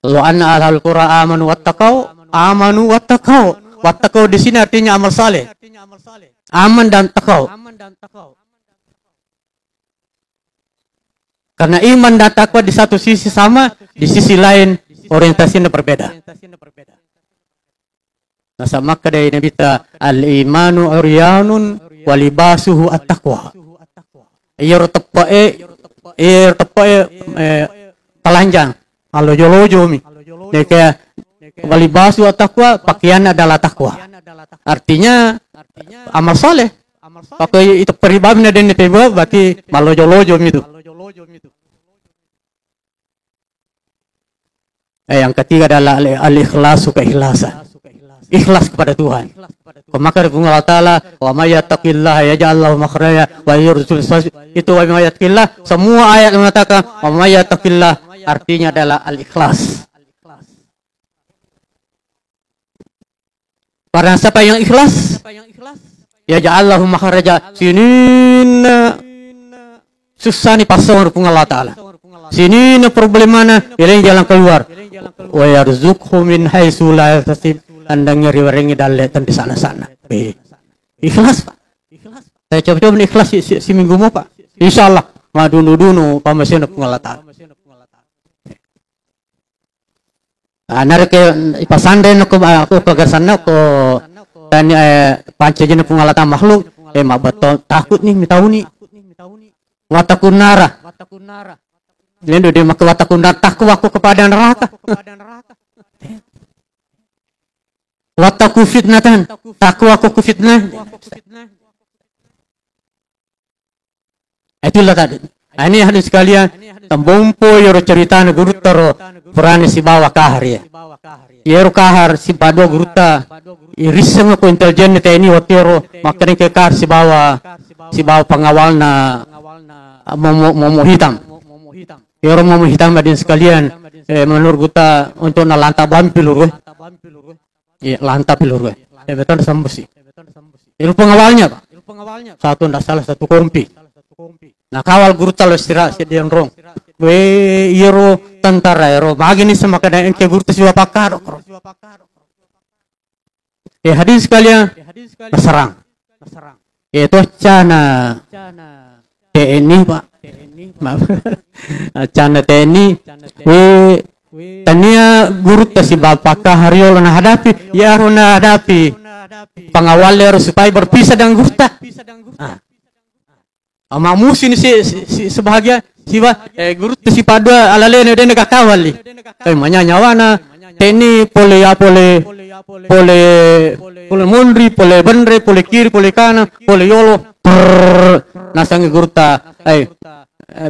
Lo anna al Qur'an amanu wattaqau. Wattaqau di sini artinya amal saleh. Aman dan takau. Karena iman dan takwa di satu sisi sama, di sisi lain orientasinya berbeda. Nah, sama kadai Nabi ta al-imanu uryanun walibasuhu at-taqwa. Iyo tepae telanjang, alojo-lojo mi. Kayak walibasu at-taqwa, pakaian adalah takwa. Artinya amal soleh. Pakai itu peribahasa dan tiba berarti malojo-lojo itu. Yang ketiga adalah al-ikhlasu, keikhlasan. Ikhlas kepada Tuhan. Maka Allah Ta'ala, wa may yattaqillaha yaj'al lahu makhraja wa yarzuqhu. Itu wa may yattaqillah, semua ayat mengatakan wa may yattaqillah, artinya adalah al-ikhlas. Barang siapa yang ikhlas, yaj'al lahu makhraja. Sinin susah nih pasang rupung Allah Ta'ala. Sini problemana, ini jalan keluar. Wa yarzuqhu min haitsu la yahtasib. Andangnya riwarengi daletan di sana-sana. Ikhlas, Pak. Saya coba-coba ikhlas si minggu mau, Pak. Insyaallah madunu pamasena pung Allah Ta'ala. Anar ke ipasanden ko aku kegasanna ko tani pancejena pung Allah Ta'ala makhluk mabato takut nih tahu nih. Watakunara. Lendo dia maka watakunara takwa aku kepada neraka. Wataku fitnatan, takwa aku ke fitnah. Itulah tadi. Ini hadis sekalian, tambompo yoro cerita guru taro perani si bawa kahar ya. Yero kahar si badwa guruta, iriseng aku intelijen ini watero makanya ke kahar si bawa pengawalna momo hitam. Yoro momo hitam hadis sekalian, menurut guta untuk nalanta bampilur. Iya, lantap pilur gue. Betul sambus sih. Itu pengawalnya, Pak. Satu ndak salah, satu kompi. Nah, kawal guru talo istirahat si dia rong. Iro tentara iro. Bagini sama kadang ke guru siwa pakar. Hadis sekalian berserang. Itu cana TNI, Pak. Maaf. Cana TNI. Tania guru si bapak kahariol na hadapi ya rona hadapi pengawal harus supaya berpisah dengan guru ta. Ama musin si sebahagia siwa guru si pada alale ne kakawal li. Manya nyawana teni pole mondri pole benre pole kiri pole kanan pole yolo nasangi guru ta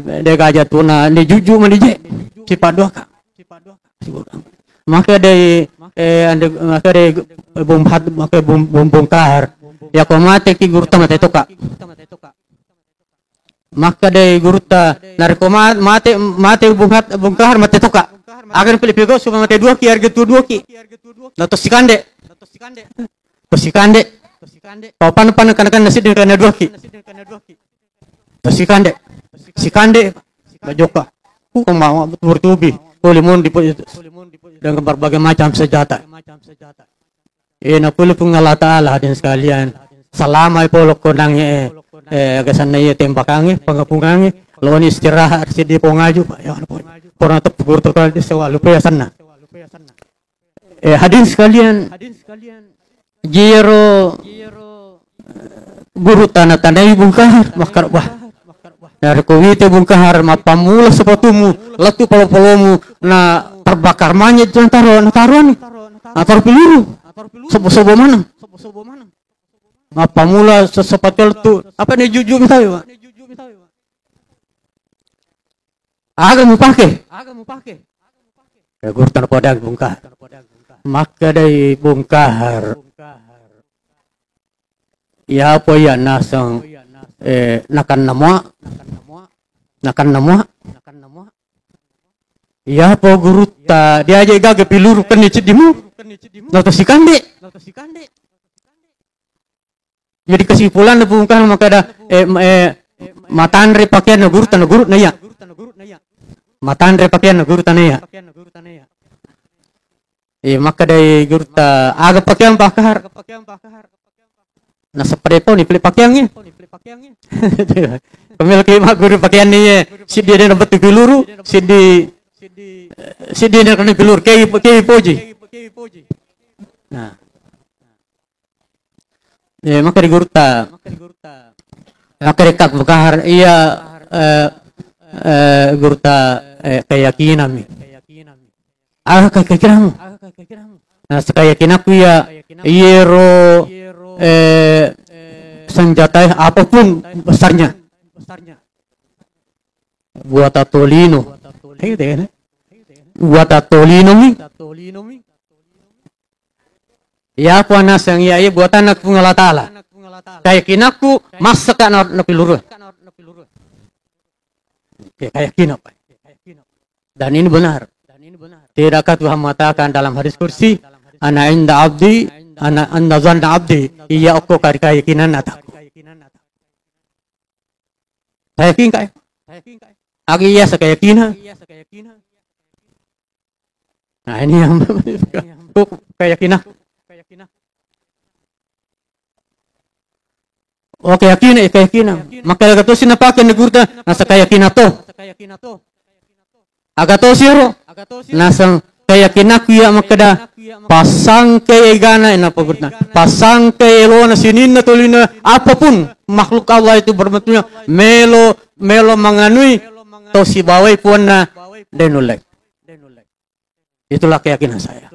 de gajah tuna ni juju manije si padua ka. Maka dari bom bongkar ya ko mate ki guru mate toka. Maka dari guru ta narko mate bongkar mate toka. Akan pilih pego supaya mate dua ki harga dua ki. Lato sikande. Papan kan nasi dengan dua ki. Sikande bajoka. Ku mau bertubi. Polimun dengan berbagai macam senjata. Na puli pun Allah Ta'ala hadin sekalian. Selama polok konangnya agasan na tembakangi pangapungangi lawan istirahat si di pongaju Pak. Ya pernah tegur terkal di sewa lupa ya sana. Hadin sekalian. Jiro guru tanda-tandai bungkar makar bah. Dari kowite bungkar mapamula sepatumu latu polo-polomu na terbakar manyet jangan taruhan nih taruh peluru sobo mana mapamula sepatu itu apa nih jujur tahu Pak agak mau pakai ya gurtan pada bungkar maka dari bungkar ya apa ya nasang nakan nama ya po guru ta dia aja gaga piluru kan dimu lato sikande jadi kesimpulan bungkar maka ada matandre pakaian guru na ya matandre pakaian guru tanaya maka dari guru ta aga pakaian pakar nah seperti itu nih pilih pakaiannya Kemil ki mak guru pakaian ni si dia nak betul peluru si dia nak kena peluru kei poji. Nah. Maka digurta. Maka rekak bekahar iya gurta keyakinan mi. Keyakinanmu. Nah, keyakinanku ya iero senjata apapun besarnya. Buat atolino. Buat atolino mi. Ya aku anak yang iya buat anak Allah Ta'ala. Keyakinanku masak anak peluru. Keyakinan apa? Dan ini benar. Tidakkah Tuhan mengatakan dalam hadis kursi, ana inda abdi, ana anda zanna abdi, iya aku keyakinan ataku. Yakin kah? Agi iya keyakinan. Nah ini yang keyakinan. Oh keyakinan. Maka agak tosi napakai negurta nasa keyakinan to. Agak tosi ro. Nasa keyakinan kuya makada pasang kayagana ina pagurta. Pasang kayelo na sinin na tulina apapun makhluk Allah itu berbentuknya melo menganui tosi bawai puan na denulek. Itulah keyakinan saya.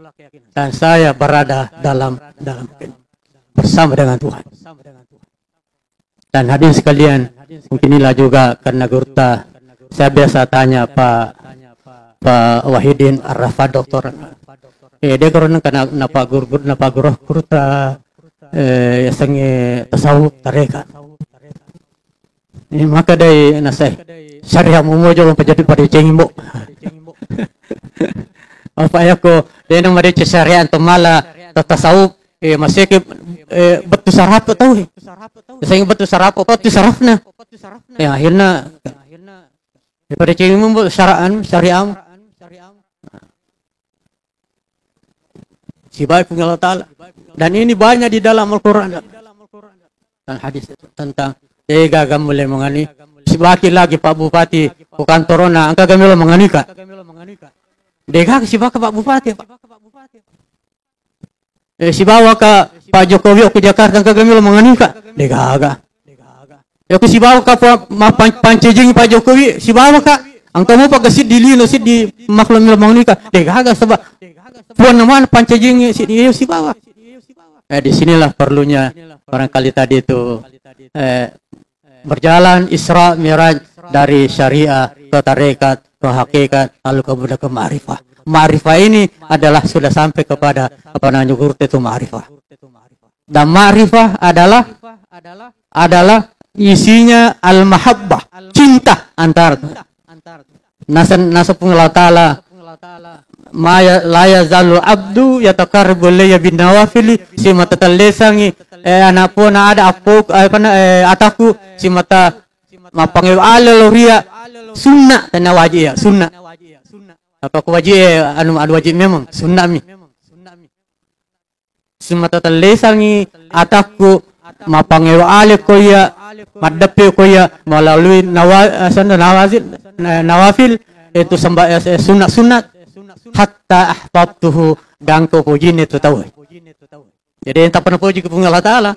Dan saya berada dalam bersama dengan Tuhan. Dan hadirin sekalian, mungkin inilah juga karena Gurta, saya biasa tanya Pak Wahidin Arrafa Doktor. Dia karena napa Gurta sange tasawuf tarekat. Maka dari nasai syariah mumojo menjadi pada cengimbo. Apa ya ko dia nang mari syariah atau malah tasawuf masih ke betul sarap tahu. Saya betul sarap apa tu sarafna. Ya akhirnya daripada cengimbo syariah. Si baik punya Allah Ta'ala. Dan ini banyak di dalam Al-Quran. Dan hadis tentang tiga gamule mengani. Si baki lagi Pak Bupati bukan Torona. Angka gamule menganika. Dega si baka Pak Bupati. Si bawa ke Pak Jokowi ke Jakarta. Angka gamule menganika. Dega. Ya si bawa ke Pancejing Pak Jokowi. Si bawa ke angka mo pag sit dilino sit di maklum menganika. Dega sebab puan naman pancajing si bawah. Di sinilah perlunya barangkali tadi itu berjalan Isra Mi'raj dari syariah ke tarekat ke hakikat lalu kemudian ke ma'rifah. Ma'rifah ini adalah sudah sampai kepada apa namanya Gurta itu ma'rifah. Dan ma'rifah adalah isinya al-mahabbah, cinta antar nasa Allah Ta'ala. La yazalu abdu yatakarrabu ilayya bin nawafili si mata talesangi anak pun ada ataku si mata mapanggil aloria sunnah dan wajib ya sunnah apa ku wajib anu wajib memang sunnah mi si mata talesangi ataku mapanggil ale koya madape koya melalui nawafil itu sunat hatta ahbabtuhu dan ko pujin itu tahu. Jadi entah pernah puji ke Allah Ta'ala.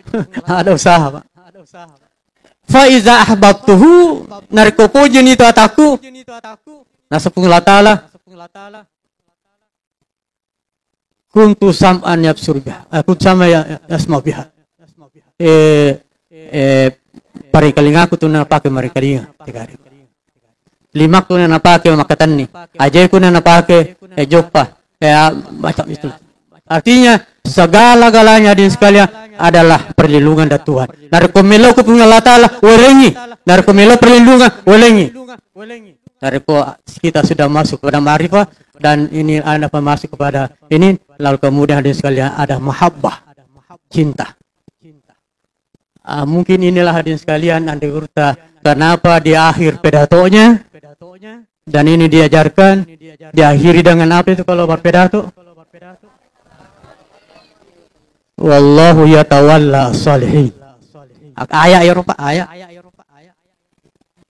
Ada usaha Pak. Fa iza ahbabtuhu nariko pujin itu ataku. Nasa Allah Ta'ala. Kuntu sam'an yabsur biha. Aku sama yasma biha. Parikalingaku tu na pakai marikalinga. Lima ku na napake makatan ni. Ajay ku na napake jokpa. Macam itu. Artinya segala-galanya din sekalian adalah perlindungan dari Tuhan. Dari komelo ku punya Allah Ta'ala welengi. Dari komelo perlindungan welengi. Dari kita sudah masuk kepada ma'rifah dan ini ada masuk kepada ini lalu kemudian din sekalian ada mahabbah, cinta. Mungkin inilah hadirin sekalian Andi Gurta kenapa di akhir pedatonya dan ini diajarkan diakhiri dengan apa itu kalau berpedato? Wallahu yatawalla salihin. Ayat Eropa ayat.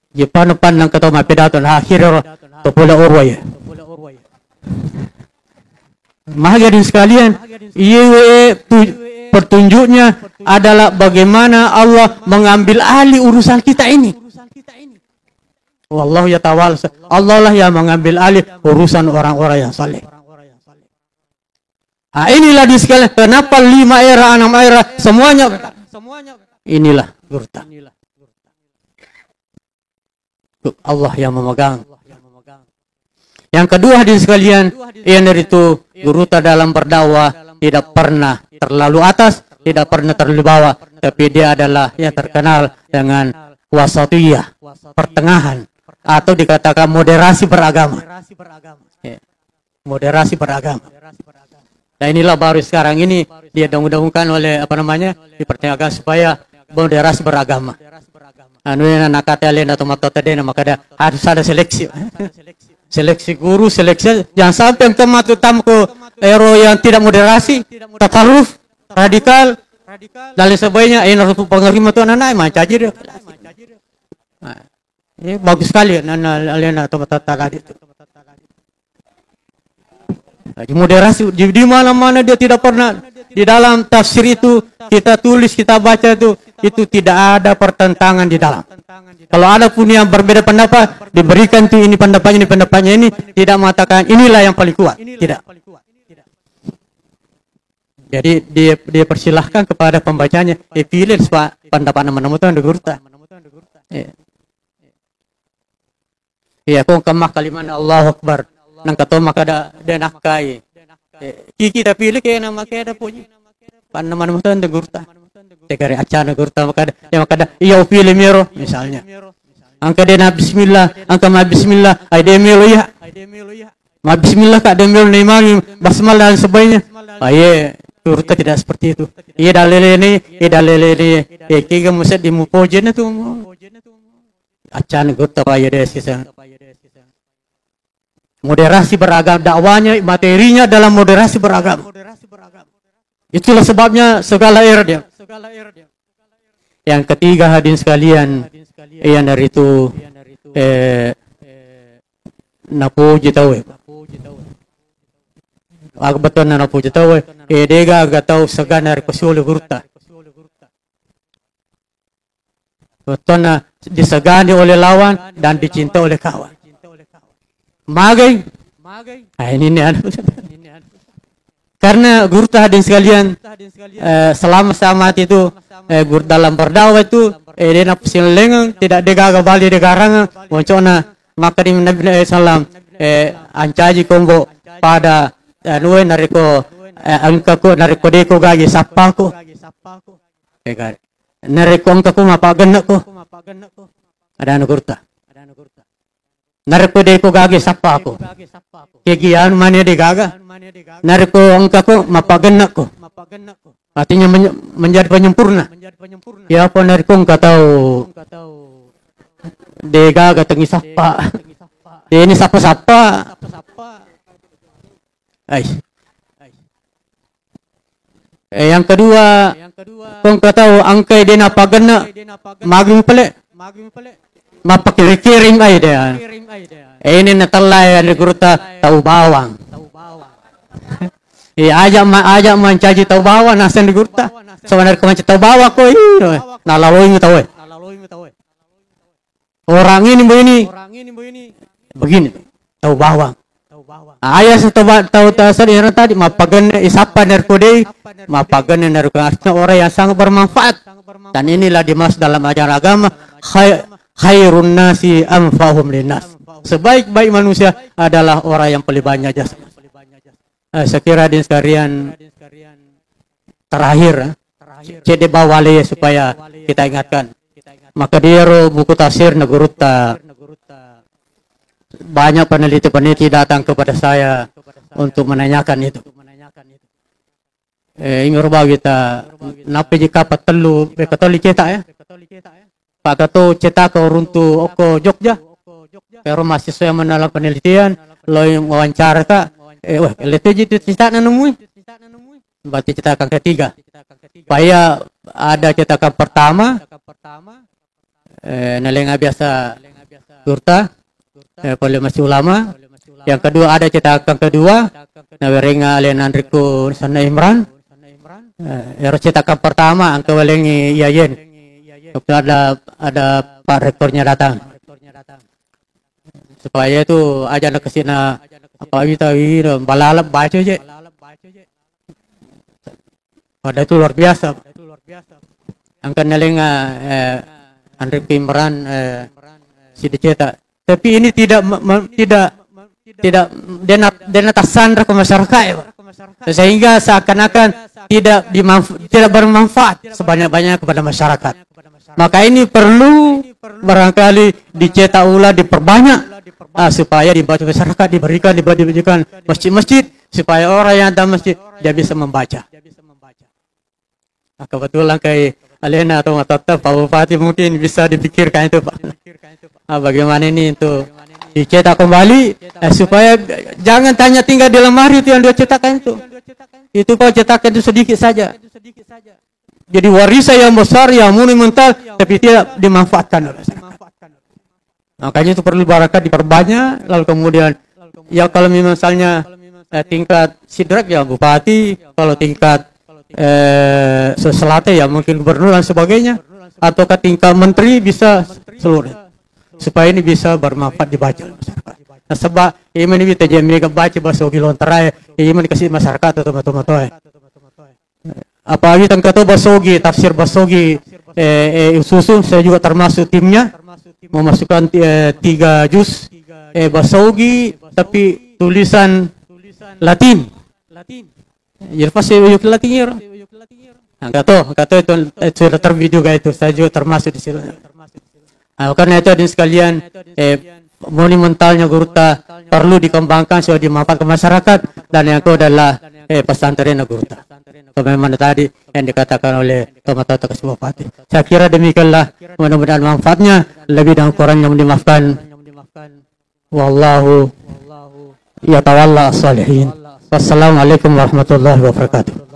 Jepang pandang ketau mapedato na akhir to pula orway. Hadirin sekalian, petunjuknya adalah bagaimana Allah mengambil alih urusan kita ini. Wallahu yatawal. Allah lah yang mengambil alih urusan orang-orang yang saleh. Inilah di sekalian kenapa 5 era 6 era semuanya inilah gurta. Allah yang memegang. Yang kedua di sekalian, yang dari itu gurta dalam berdakwah tidak pernah terlalu atas, tidak pernah terlalu bawah, tapi dia adalah yang terkenal dengan wasatiyah, pertengahan, atau dikatakan moderasi beragama. Moderasi beragama. Nah inilah baru sekarang ini dia didengungkan oleh dipertanyakan supaya moderasi beragama. Anu yang nak kata lain atau mata tadi maka harus ada seleksi. Seleksi guru, seleksi jangan sampai temat utamku ero yang tidak moderasi, takaruf, radikal, lalu sebaiknya harus pengaruh itu anak-anak macam aja dia. Ini bagus sekali anak-anak atau mata tadi itu. Di moderasi di mana-mana dia tidak pernah di dalam tafsir itu kita tulis kita baca itu tidak ada pertentangan di dalam. Kalau ada pun yang berbeda pendapat diberikan tuh ini pendapatnya ini tidak mengatakan inilah yang paling kuat, tidak. Jadi dia persilahkan kepada pembacanya pilih pendapat nama-nama itu gurta. Iya kau kemah kalimat Allahu Akbar. Nang kata maka ada nakai. Kita pilih kayak nama kayak ada punya. Nama-nama itu gurta. Tegari acana gurta maka ada iya pilih miro misalnya. Angka dena bismillah, angka ma bismillah, ai demelo ya. Ma bismillah kak demelo neimang basmalah dan sebagainya. Aye, gurta tidak seperti itu. Iya dalile ini, kiga musad di mupojen itu. Acana gurta pa ya desa. Moderasi beragam dakwanya, materinya dalam moderasi beragam. Itulah sebabnya segala era dia. Yang ketiga hadirin sekalian, yang dari itu napuji tahu. Aku betul napuji tahu. Dega agak tahu seganar kesulu gurta. Betul disegani oleh lawan dan dicinta oleh kawan. Magai. Ini karena gurta hadirin sekalian selama samat itu dalam berdakwah itu dia napsin lengang tidak degaga bali degarang moncona maka di Nabi sallam ancaji kombo pada nuwe nariko angkaku nariko deko gagi sapako nariko angkaku mapaganako ada anu gurta nariko deko gagi sapako kegian mana degaga nariko angkaku mapaganako artinya menjadi penyempurna. Ya apa nariko engkau tahu degaga tengi sapa ini sapa yang kedua kau tahu angkai dena pagana maging pele mapakiring ay dia ini natalay ang gurta tahu bawang ajak mencaji tahu bawang nasan di gurta sebenarnya kau tahu bawang ko nalaloy mo tahu orang ini begini tahu bawang ayah tahu tadi mapagan isapa narkode mapagan narkotika orang yang sangat bermanfaat dan inilah dimaksud dalam ajaran agama khairun nasi anfa'uhum linnas. Sebaik-baik manusia adalah orang yang paling banyak jasa. Saya kira di sekalian terakhir cede bawale supaya kita ingatkan. Maka dia buku tafsir Nagurutta. Banyak peneliti-peneliti datang kepada saya untuk menanyakan itu. Ingin kita napa jika patelu bekatoli cetak ya. Pak Gato cetak ke runtu oko Jogja. Pero mahasiswa yang menalam penelitian, lo yang wawancara kak, LTJ itu cetakan nemui. Berarti cetakan ketiga. Supaya ada cetakan pertama, nalenga biasa Gurta, oleh masih ulama. Yang kedua ada cetakan kedua, nawerenga Alen Andriku Sana Imran. Cetakan pertama angka walengi Yayen. Ada Pak Rektornya datang. Supaya itu aja nak kesina apa kita balalap baca je. Pada itu luar biasa. Angka nalenga Andri Imran si dicetak. Tapi ini tidak dena tersandra ke masyarakat ya, Pak. Sehingga seakan-akan tidak bermanfaat sebanyak-banyaknya kepada masyarakat. Maka ini perlu barangkali dicetak ulang, diperbanyak supaya dibaca masyarakat, diberikan masjid-masjid supaya orang yang ada masjid dia bisa membaca. Nah, kebetulan kayak Alena atau Pak Bupati mungkin bisa dipikirkan itu, Pak. Bagaimana ini untuk dicetak kembali supaya jangan tanya tinggal di lemari itu yang dia cetakkan itu. Itu kalau cetakan itu sedikit saja. Jadi warisan yang besar, yang monumental, tapi tidak dimanfaatkan oleh masyarakat. Makanya itu perlu barangkali diperbanyak, lalu kemudian ya kalau misalnya tingkat sidrak ya bupati, kalau tingkat seselate ya mungkin gubernur dan sebagainya, atau ke tingkat menteri bisa seluruh, supaya ini bisa bermanfaat dibaca oleh masyarakat. Nah, sebab ini kita jadi baca bahasa Gilontarai, ini kasih masyarakat atau matoy. Apalagi tentang Basogi, tafsir Basogi susun, saya juga termasuk timnya memasukkan 3 juz Basogi tapi tulisan Latin. Jadi pasti yuk Latin ya. Kata itu sudah terbit juga itu, saya juga termasuk di situ. Karena itu ada sekalian monumentalnya Gurta perlu dikembangkan supaya dimanfaatkan masyarakat, dan yang kedua adalah pesantren Gurta. Bagaimana tadi yang dikatakan oleh Tomatoto Kasih Bupati. Saya kira demikianlah, mudah-mudahan manfaatnya lebih dan kurangnya dimaafkan. Wallahu yatawalla as-salihin. Wassalamualaikum warahmatullahi wabarakatuh.